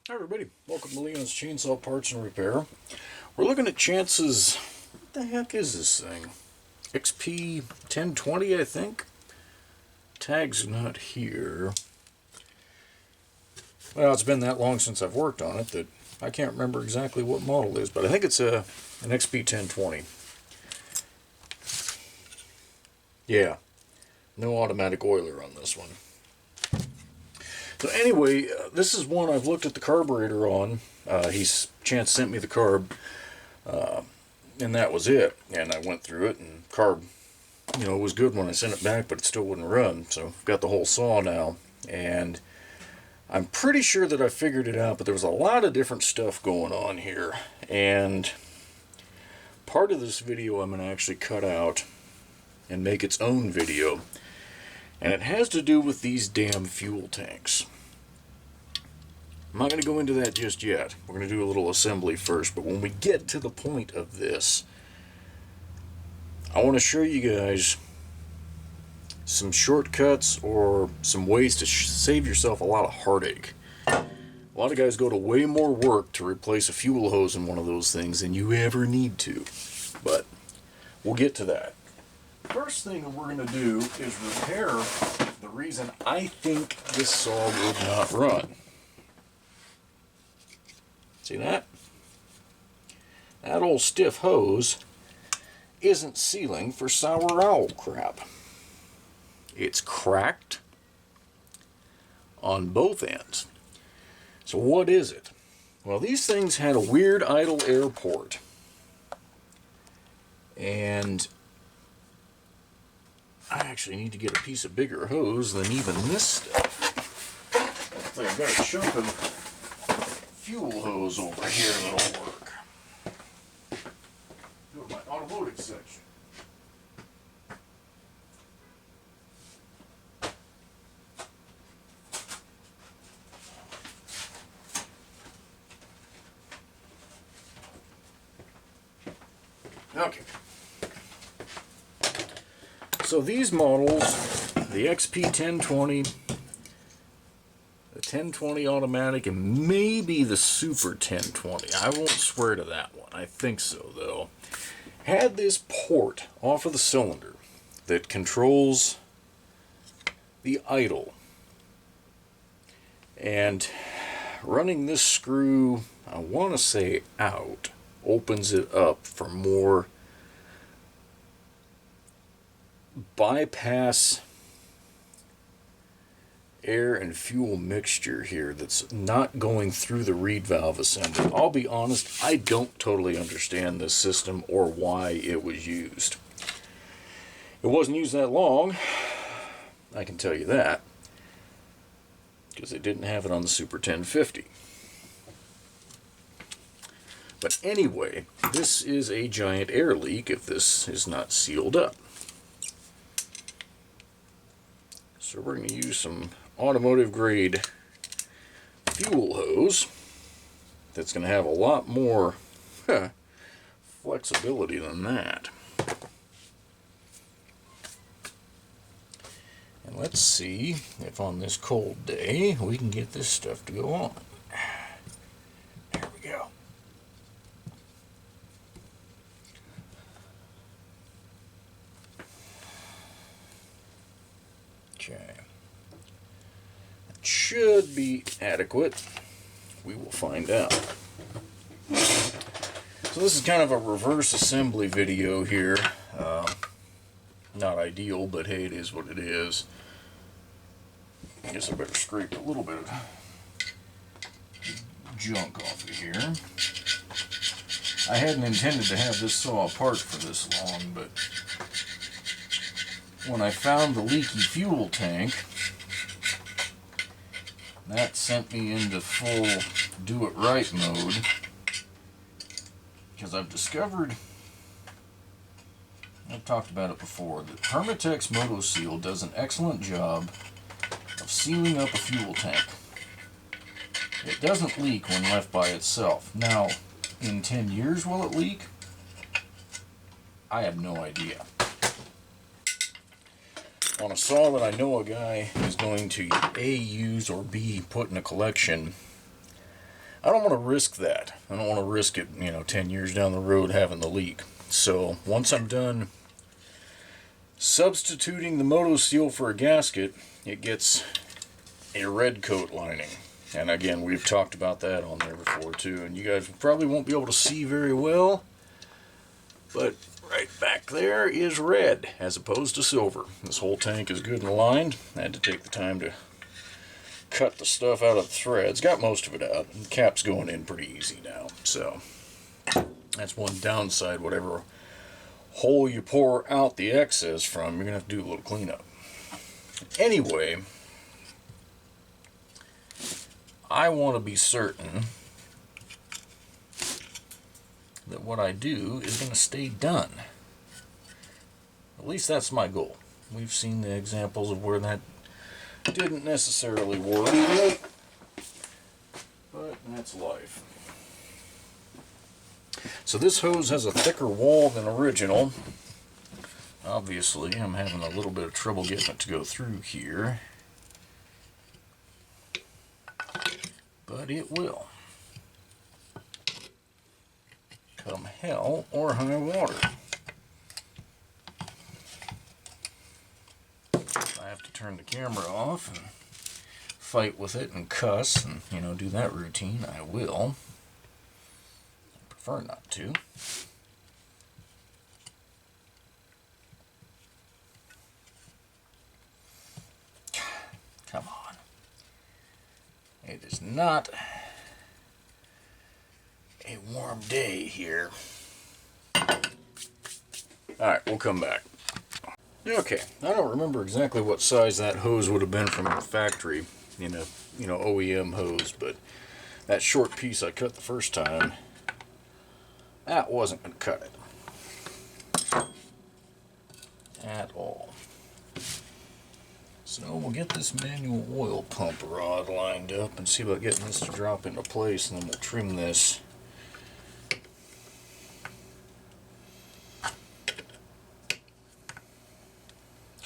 Hi everybody, welcome to Leon's Chainsaw Parts and Repair. We're looking at Chantz's, what the heck is this thing? XP-1020 I think? Tag's not here. Well, it's been that long since I've worked on it that I can't remember exactly what model it is, but I think it's an XP-1020. Yeah, no automatic oiler on this one. So anyway, this is one I've looked at the carburetor on. Chantz sent me the carb, and that was it. And I went through it, and carb, it was good when I sent it back, but it still wouldn't run. So I've got the whole saw now, and I'm pretty sure that I figured it out, but there was a lot of different stuff going on here. And part of this video I'm going to actually cut out and make its own video. And it has to do with these damn fuel tanks. I'm not going to go into that just yet. We're going to do a little assembly first, but when we get to the point of this, I want to show you guys some shortcuts or some ways to save yourself a lot of heartache. A lot of guys go to way more work to replace a fuel hose in one of those things than you ever need to. But we'll get to that. First thing that we're going to do is repair the reason I think this saw would not run. See that? That old stiff hose isn't sealing for sour owl crap. It's cracked on both ends. So what is it? Well, these things had a weird idle air port. And I actually need to get a piece of bigger hose than even this stuff. I've got a chunk of fuel hose over here that'll work. Go to my automotive section. Okay. So these models, the XP-1020, the 1020 automatic, and maybe the Super 1020. I won't swear to that one. I think so, though. Had this port off of the cylinder that controls the idle. And running this screw, I want to say out, opens it up for more bypass air and fuel mixture here that's not going through the reed valve assembly. I'll be honest, I don't totally understand this system or why it was used. It wasn't used that long, I can tell you that, because they didn't have it on the Super 1050. But anyway, this is a giant air leak if this is not sealed up. So we're going to use some automotive grade fuel hose that's going to have a lot more flexibility than that. And let's see if on this cold day we can get this stuff to go on. There we go. Okay. That should be adequate. We will find out. So this is kind of a reverse assembly video here. Not ideal, but hey, it is what it is. I guess I better scrape a little bit of junk off of here. I hadn't intended to have this saw apart for this long, but when I found the leaky fuel tank, that sent me into full do-it-right mode, because I've discovered, I've talked about it before, that Permatex Moto Seal does an excellent job of sealing up a fuel tank. It doesn't leak when left by itself. Now, in 10 years will it leak? I have no idea. On a saw that I know a guy is going to A, use, or B, put in a collection, I don't want to risk that. I don't want to risk it, 10 years down the road having the leak. So once I'm done substituting the Moto Seal for a gasket, it gets a red coat lining. And again, we've talked about that on there before too, and you guys probably won't be able to see very well, but right back there is red as opposed to silver. This whole tank is good and aligned. I had to take the time to cut the stuff out of the threads. Got most of it out. The cap's going in pretty easy now, so that's one downside. Whatever hole you pour out the excess from, you're gonna have to do a little cleanup. Anyway, I want to be certain that what I do is going to stay done. At least that's my goal. We've seen the examples of where that didn't necessarily work, but that's life. So this hose has a thicker wall than original. Obviously, I'm having a little bit of trouble getting it to go through here, but it will. Come hell or high water. I have to turn the camera off and fight with it and cuss and, do that routine. I will. I prefer not to. Come on. It is not a warm day here. Alright, we'll come back. Okay, I don't remember exactly what size that hose would have been from the factory in a OEM hose, but that short piece I cut the first time, that wasn't going to cut it at all. So we'll get this manual oil pump rod lined up and see about getting this to drop into place, and then we'll trim this.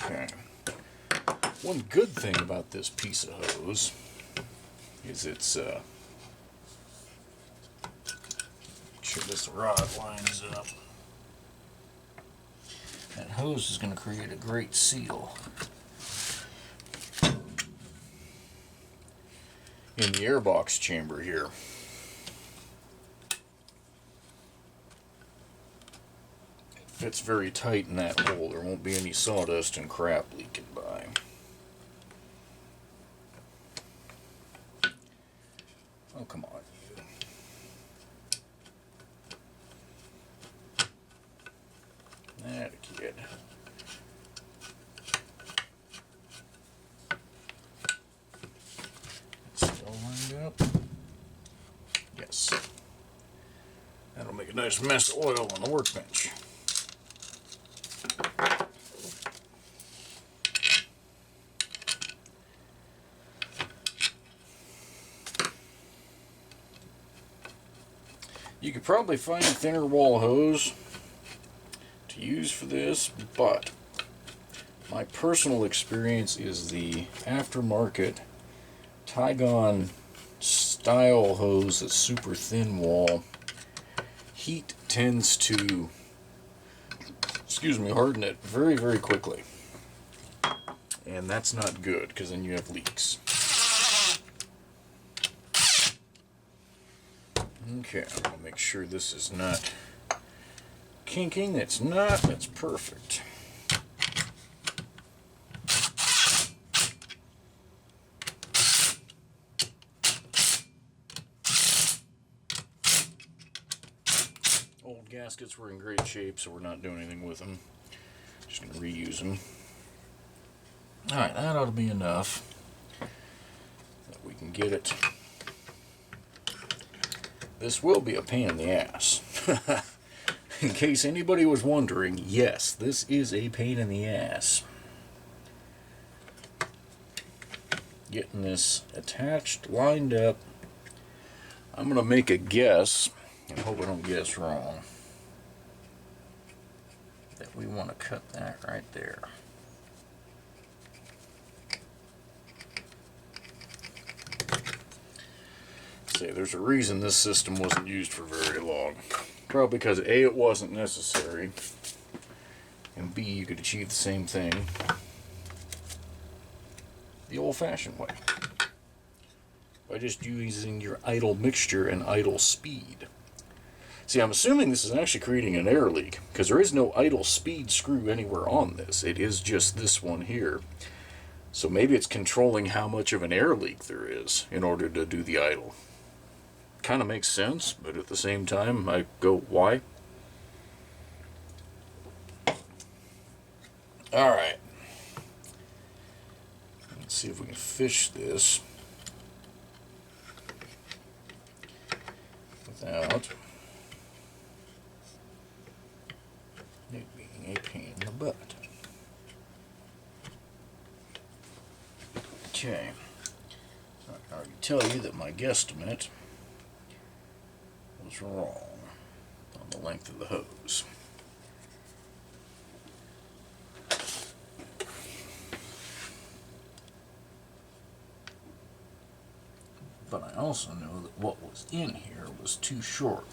Okay. One good thing about this piece of hose is it's make sure this rod lines up. That hose is going to create a great seal in the airbox chamber here. It fits very tight in that hole. There won't be any sawdust and crap leaking by. Oh, come on, you. That kid. Still lined up? Yes. That'll make a nice mess of oil on the workbench. You could probably find a thinner wall hose to use for this, but my personal experience is the aftermarket Tygon style hose that's super thin wall. Heat tends to, harden it very, very quickly. And that's not good, because then you have leaks. Okay, I'm going to make sure this is not kinking. It's not. That's perfect. Old gaskets were in great shape, so we're not doing anything with them. Just going to reuse them. Alright, that ought to be enough that we can get it. This will be a pain in the ass. In case anybody was wondering, yes, this is a pain in the ass. Getting this attached, lined up. I'm going to make a guess, and hope I don't guess wrong, that we want to cut that right there. See, there's a reason this system wasn't used for very long. Probably because A, it wasn't necessary, and B, you could achieve the same thing the old-fashioned way, by just using your idle mixture and idle speed. See, I'm assuming this is actually creating an air leak, because there is no idle speed screw anywhere on this. It is just this one here. So maybe it's controlling how much of an air leak there is in order to do the idle. Kind of makes sense, but at the same time, I go, why? Alright. Let's see if we can fish this without it being a pain in the butt. Okay. So I can already tell you that my guesstimate was wrong on the length of the hose. But I also know that what was in here was too short.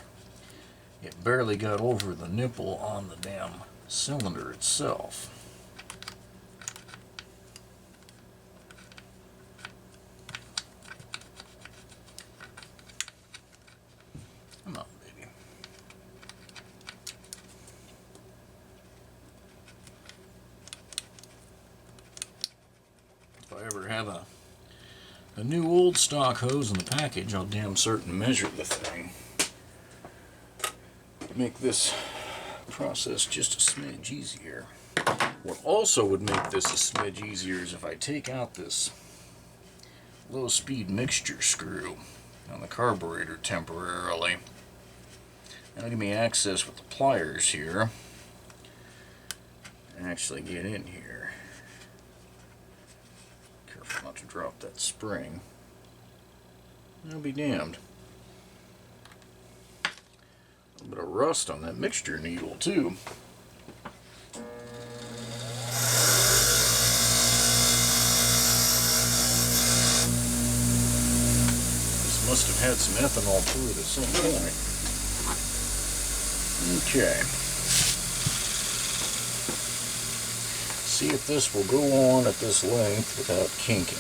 It barely got over the nipple on the damn cylinder itself. Come on, baby. If I ever have a new old stock hose in the package, I'll damn certain measure the thing. Make this process just a smidge easier. What also would make this a smidge easier is if I take out this low speed mixture screw on the carburetor temporarily. That'll give me access with the pliers here and actually get in here. Careful not to drop that spring. I'll be damned. A little bit of rust on that mixture needle too. This must have had some ethanol through it at some point. Okay. See if this will go on at this length without kinking.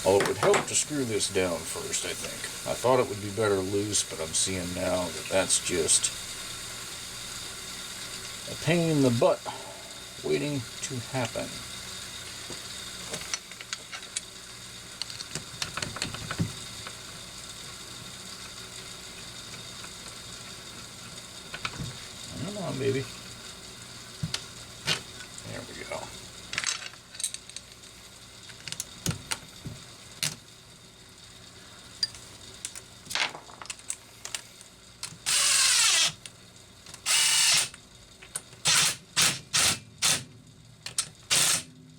Although it would help to screw this down first, I think. I thought it would be better loose, but I'm seeing now that that's just a pain in the butt waiting to happen. Come on, baby. There we go.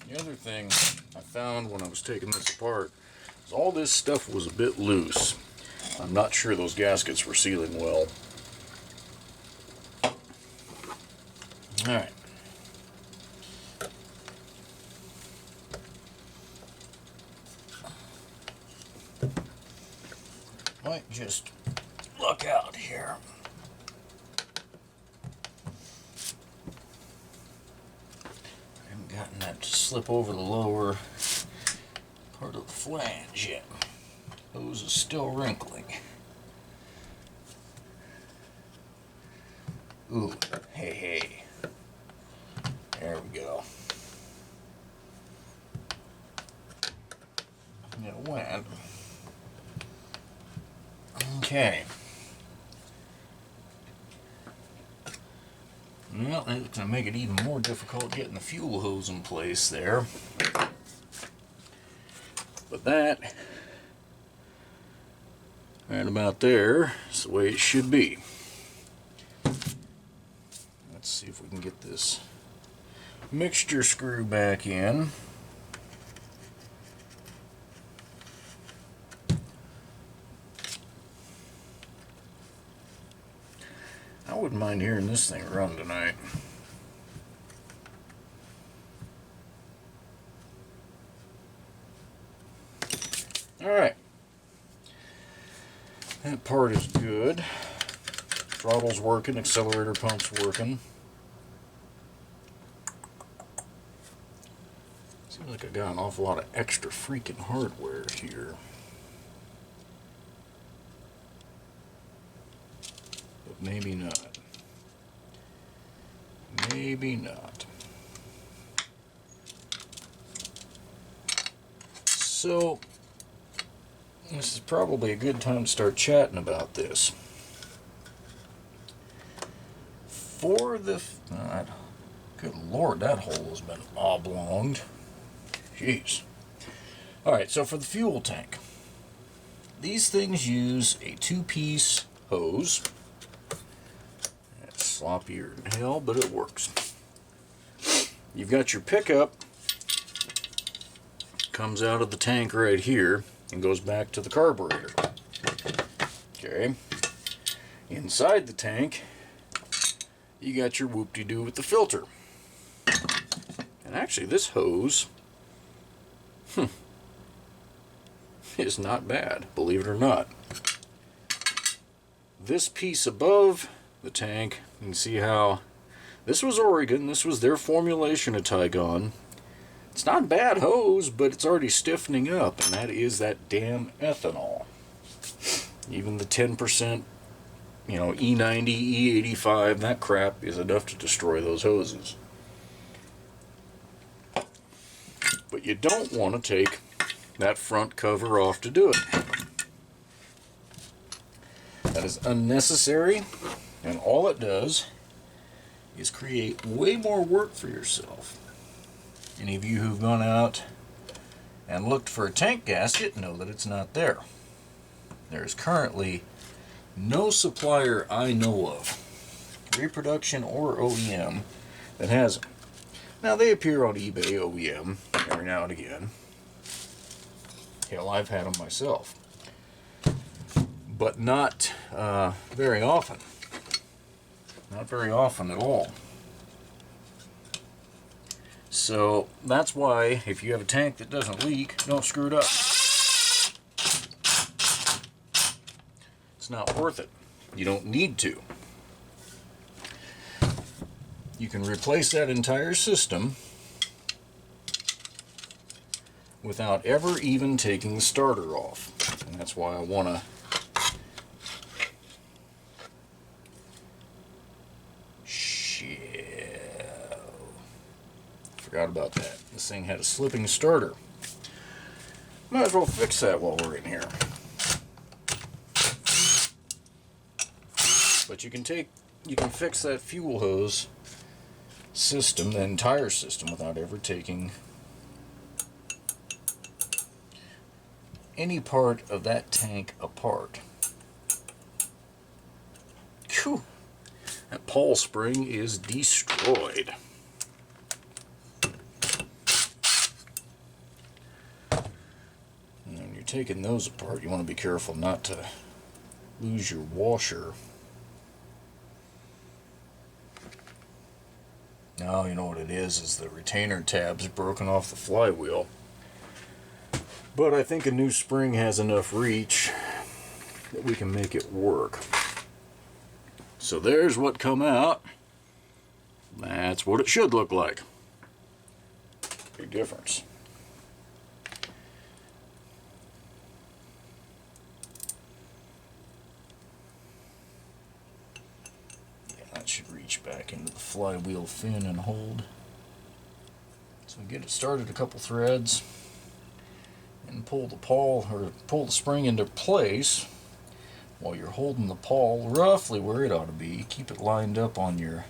The other thing I found when I was taking this apart is all this stuff was a bit loose. I'm not sure those gaskets were sealing well. Alright. Might just look out here. I haven't gotten that to slip over the lower part of the flange yet. Hose is still wrinkling. Ooh, hey, hey. There we go. It went. Okay. Well, it's going to make it even more difficult getting the fuel hose in place there. But that, right about there, is the way it should be. Let's see if we can get this mixture screw back in. I wouldn't mind hearing this thing run tonight. Alright. That part is good. Throttle's working, accelerator pump's working. Seems like I got an awful lot of extra freaking hardware here. But maybe not. Maybe not. So, this is probably a good time to start chatting about this. For the... good Lord, that hole has been oblonged. Jeez. Alright, so for the fuel tank. These things use a two-piece hose. It's sloppier than hell, but it works. You've got your pickup. Comes out of the tank right here and goes back to the carburetor. Okay. Inside the tank, you got your whoop-de-doo with the filter. And actually, this hose is not bad, believe it or not. This piece above the tank, you can see how this was Oregon, this was their formulation of Tygon. It's not a bad hose, but it's already stiffening up, and that is that damn ethanol. Even the 10%, you know, E90, E85, that crap is enough to destroy those hoses. But you don't want to take that front cover off to do it. That is unnecessary, and all it does is create way more work for yourself. Any of you who've gone out and looked for a tank gasket know that it's not there. There is currently no supplier I know of, reproduction or OEM, that has them. Now they appear on eBay OEM every now and again. Hell, I've had them myself. But not very often. Not very often at all. So that's why if you have a tank that doesn't leak, don't screw it up. It's not worth it. You don't need to. You can replace that entire system without ever even taking the starter off. And that's why I want to forgot about that. This thing had a slipping starter. Might as well fix that while we're in here. But you can fix that fuel hose system, the entire system, without ever taking any part of that tank apart. Phew. That Paul spring is destroyed. Taking those apart, you want to be careful not to lose your washer. Now you know what it is the retainer tabs broken off the flywheel. But I think a new spring has enough reach that we can make it work. So there's what come out. That's what it should look like. Big difference. That should reach back into the flywheel fin and hold. So get it started a couple threads and pull the spring into place while you're holding the pawl roughly where it ought to be. Keep it lined up on your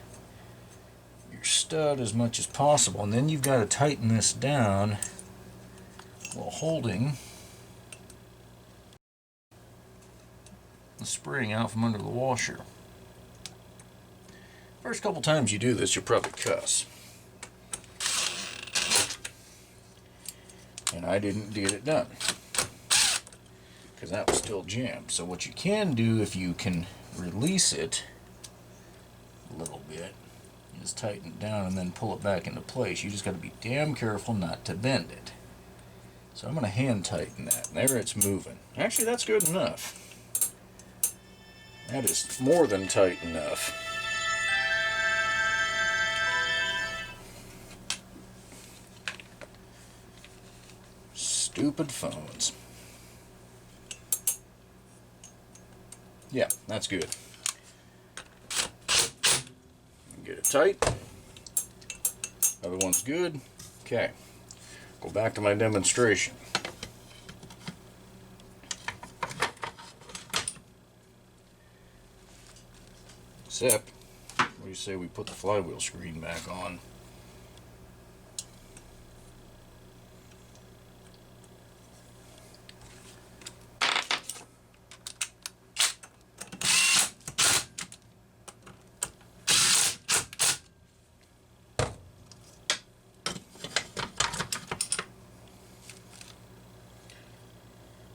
stud as much as possible, and then you've got to tighten this down while holding the spring out from under the washer. First couple times you do this, you'll probably cuss. And I didn't get it done, because that was still jammed. So what you can do, if you can release it a little bit, is tighten it down and then pull it back into place. You just got to be damn careful not to bend it. So I'm going to hand tighten that. And there it's moving. Actually, that's good enough. That is more than tight enough. Stupid phones. Yeah, that's good. Get it tight. Other one's good. Okay. Go back to my demonstration. Except, what do you say we put the flywheel screen back on?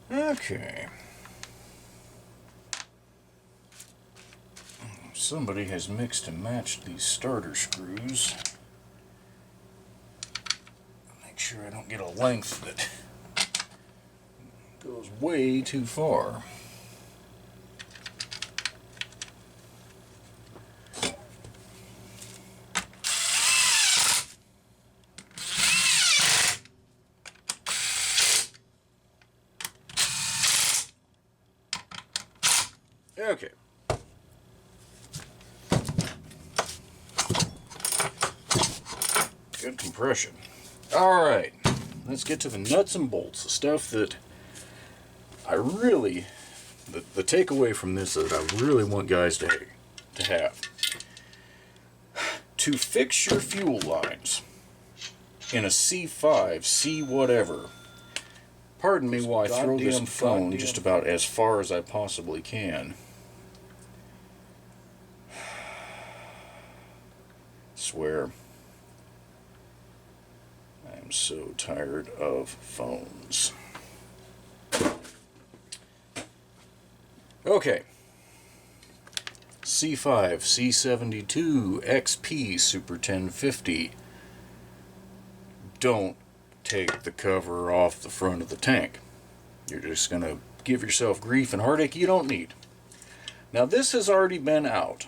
Okay. Somebody has mixed and matched these starter screws. Make sure I don't get a length that goes way too far. Okay. Good compression. Alright, let's get to the nuts and bolts, the stuff that I really, the takeaway from this that I really want guys to have. To fix your fuel lines in a C5, C whatever, pardon me while I throw this phone just about as far as I possibly can. Swear. I am so tired of phones. Okay. C5, C72, XP Super 1020. Don't take the cover off the front of the tank. You're just going to give yourself grief and heartache you don't need. Now this has already been out.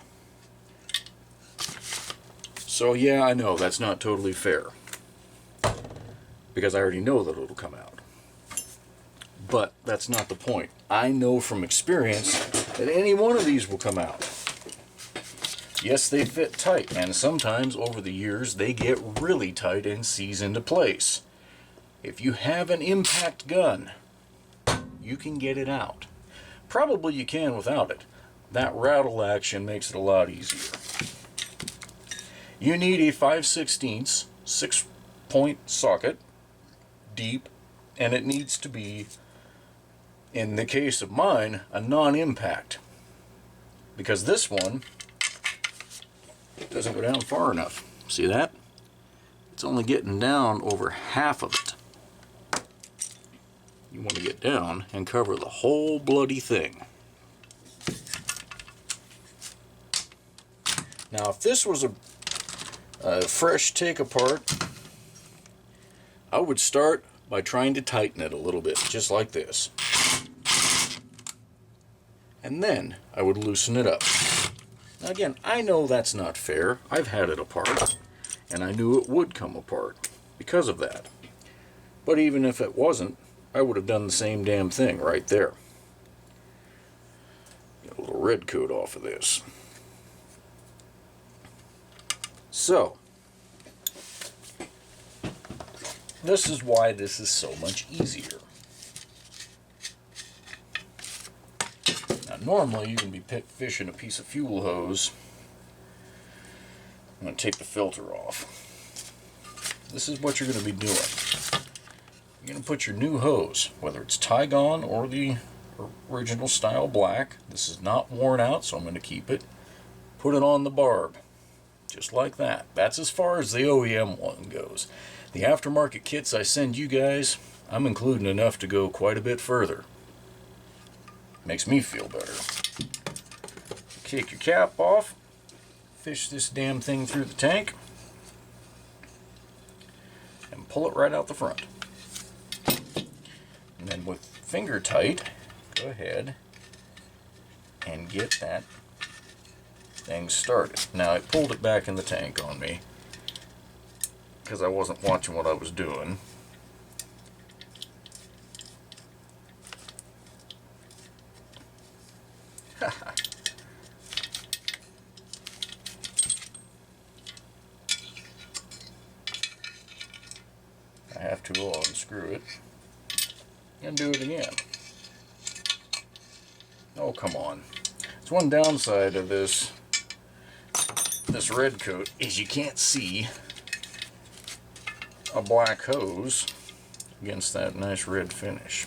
So yeah, I know that's not totally fair, because I already know that it'll come out. But that's not the point. I know from experience that any one of these will come out. Yes, they fit tight, and sometimes over the years they get really tight and seize into place. If you have an impact gun, you can get it out. Probably you can without it. That rattle action makes it a lot easier. You need a 5/16 6-point socket, deep, and it needs to be, in the case of mine, a non-impact. Because this one doesn't go down far enough. See that? It's only getting down over half of it. You want to get down and cover the whole bloody thing. Now if this was a fresh take apart, I would start by trying to tighten it a little bit, just like this. And then I would loosen it up. Now again, I know that's not fair. I've had it apart, and I knew it would come apart because of that. But even if it wasn't, I would have done the same damn thing right there. Get a little red coat off of this. So, this is why this is so much easier. Now, normally you can be fishing a piece of fuel hose. I'm going to take the filter off. This is what you're going to be doing. You're going to put your new hose, whether it's Tygon or the original style black. This is not worn out, so I'm going to keep it. Put it on the barb. Just like that. That's as far as the OEM one goes. The aftermarket kits I send you guys, I'm including enough to go quite a bit further. Makes me feel better. Take your cap off. Fish this damn thing through the tank. And pull it right out the front. And then with finger tight, go ahead and get that thing started. Now, it pulled it back in the tank on me because I wasn't watching what I was doing. I have to unscrew it and do it again. Oh, come on. It's one downside of this red coat is you can't see a black hose against that nice red finish.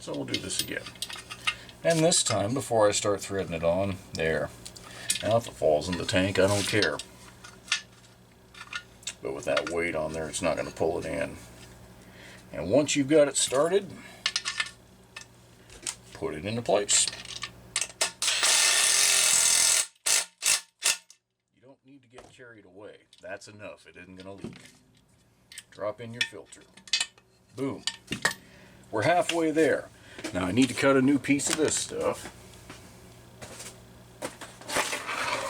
So we'll do this again. And this time, before I start threading it on, there. Now if it falls in the tank, I don't care. But with that weight on there, it's not going to pull it in. And once you've got it started, put it into place. You don't need to get carried away. That's enough. It isn't going to leak. Drop in your filter. Boom. We're halfway there. Now I need to cut a new piece of this stuff.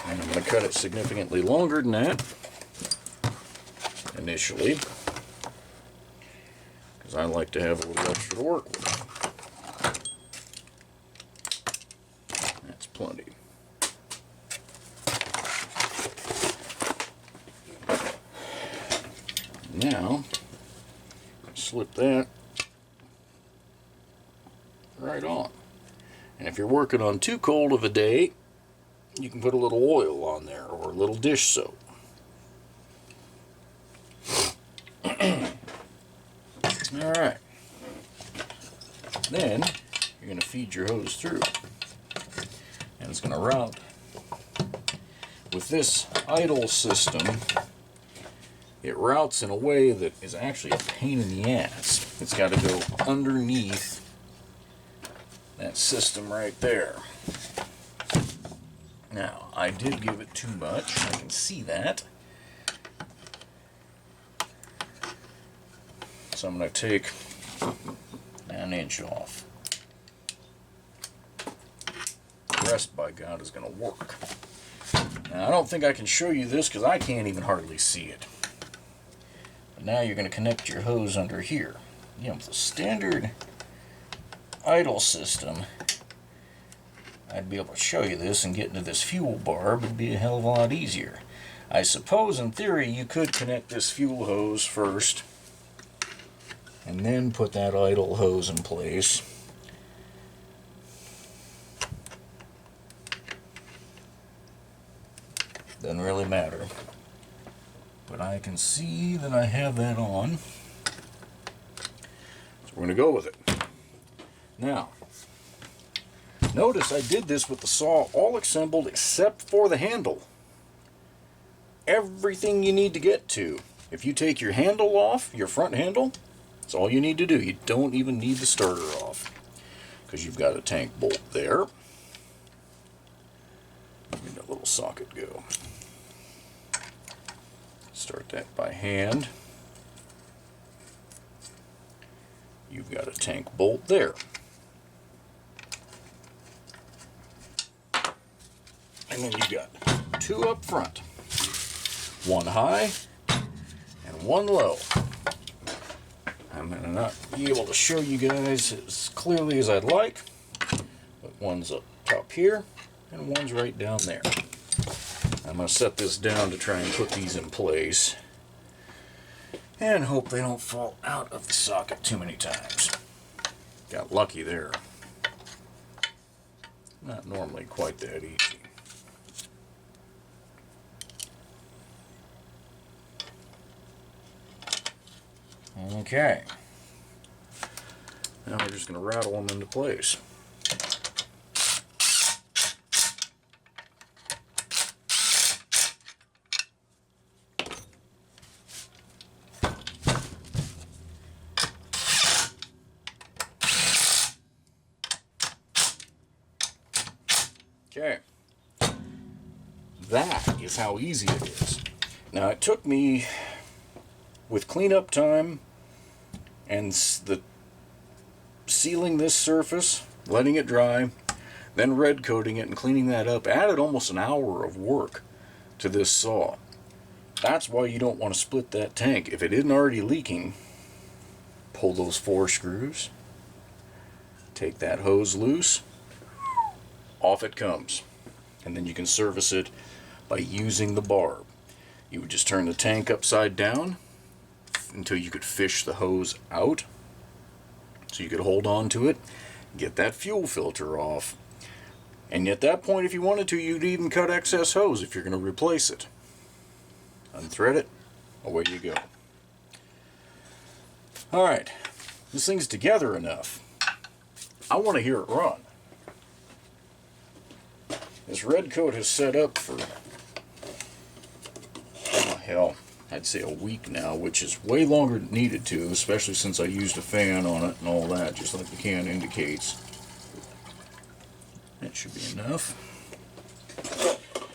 And I'm going to cut it significantly longer than that initially, because I like to have a little extra to work with. That's plenty. Now, slip that right on. And if you're working on too cold of a day, you can put a little oil on there or a little dish soap. Alright. Then you're going to feed your hose through. And it's going to route. With this idle system, it routes in a way that is actually a pain in the ass. It's got to go underneath that system right there. Now, I did give it too much. I can see that. So I'm going to take an inch off. The rest, by God, is going to work. Now, I don't think I can show you this because I can't even hardly see it. But now you're going to connect your hose under here. You know, with the standard idle system, I'd be able to show you this and get into this fuel barb would be a hell of a lot easier. I suppose in theory you could connect this fuel hose first and then put that idle hose in place. Doesn't really matter. But I can see that I have that on. So we're going to go with it. Now, notice I did this with the saw all assembled except for the handle. Everything you need to get to. If you take your handle off, your front handle, that's all you need to do. You don't even need the starter off, because you've got a tank bolt there. Let that little socket go. Start that by hand. You've got a tank bolt there. And then you've got two up front. One high and one low. I'm going to not be able to show you guys as clearly as I'd like, but one's up top here and one's right down there. I'm going to set this down to try and put these in place and hope they don't fall out of the socket too many times. Got lucky there. Not normally quite that easy. Okay. Now we're just going to rattle them into place. Okay. That is how easy it is. Now it took me, with cleanup time and the sealing this surface, letting it dry, then red coating it and cleaning that up added almost an hour of work to this saw. That's why you don't want to split that tank. If it isn't already leaking, pull those 4 screws, take that hose loose, off it comes. And then you can service it by using the barb. You would just turn the tank upside down until you could fish the hose out, so you could hold on to it, get that fuel filter off, and at that point, if you wanted to, you'd even cut excess hose if you're going to replace it. Unthread it, away you go. Alright, this thing's together enough. I want to hear it run. This red coat has set up for, oh hell, I'd say a week now, which is way longer than it needed to, especially since I used a fan on it and all that, just like the can indicates. That should be enough.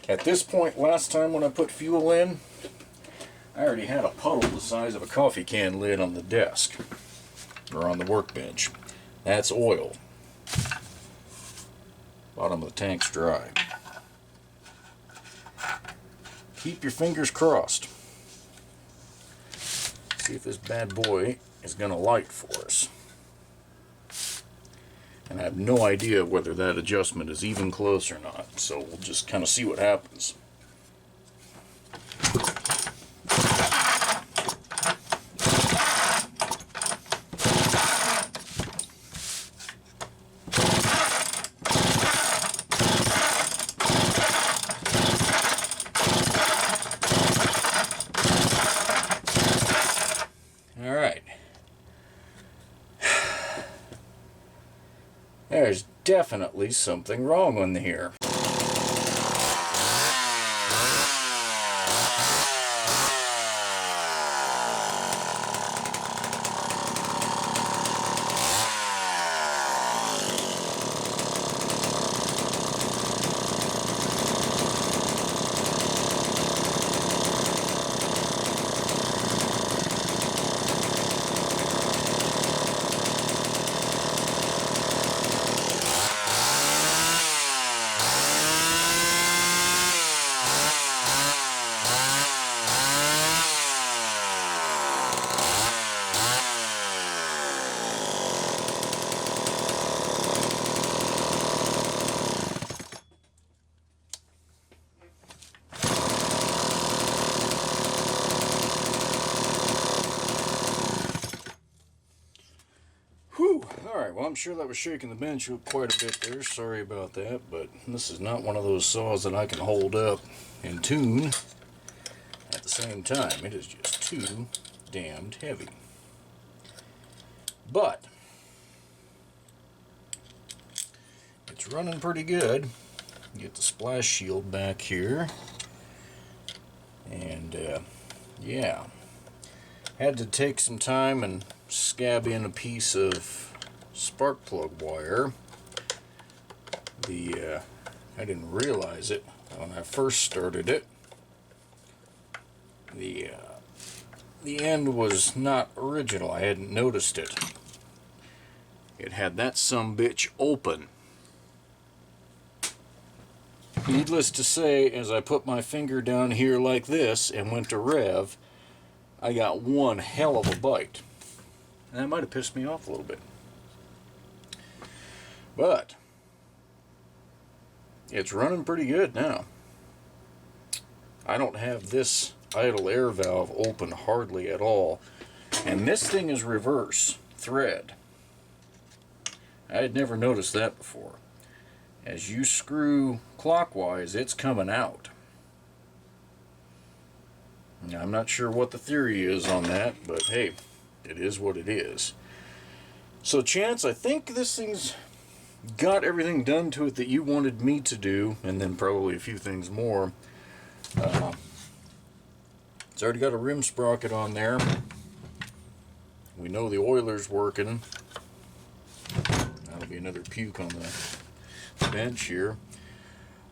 At this point, last time when I put fuel in, I already had a puddle the size of a coffee can lid on the desk, or on the workbench. That's oil. Bottom of the tank's dry. Keep your fingers crossed. See if this bad boy is going to light for us. And I have no idea whether that adjustment is even close or not, so we'll just kind of see what happens. There's definitely something wrong in here. Alright, well I'm sure that was shaking the bench quite a bit there, sorry about that, but this is not one of those saws that I can hold up and tune at the same time. It is just too damned heavy. But it's running pretty good. Get the splash shield back here, and yeah, had to take some time and scab in a piece of spark plug wire. I didn't realize it when I first started it. The end was not original. I hadn't noticed it. It had that sumbitch open. Needless to say, as I put my finger down here like this and went to rev, I got one hell of a bite. And that might have pissed me off a little bit. But it's running pretty good now. I don't have this idle air valve open hardly at all. And this thing is reverse thread. I had never noticed that before. As you screw clockwise, it's coming out. Now, I'm not sure what the theory is on that, but hey, it is what it is. So Chantz, I think this thing's got everything done to it that you wanted me to do, and then probably a few things more. It's already got a rim sprocket on there. We know the oiler's working. That'll be another puke on the bench here.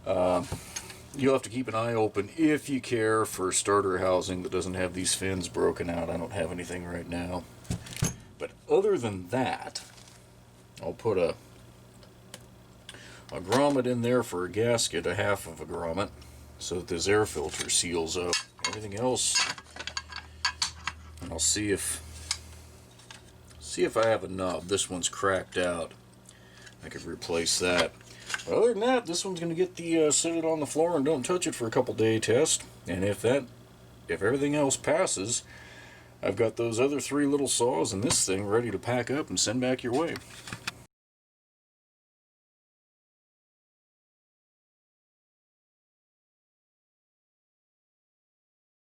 You'll have to keep an eye open if you care for starter housing that doesn't have these fins broken out. I don't have anything right now. But other than that, I'll put a grommet in there for a gasket, a half of a grommet, so that this air filter seals up. Everything else, and I'll see if I have a nub. This one's cracked out. I could replace that. But other than that, this one's going to get the set it on the floor and don't touch it for a couple day test. And if everything else passes, I've got those other 3 little saws and this thing ready to pack up and send back your way.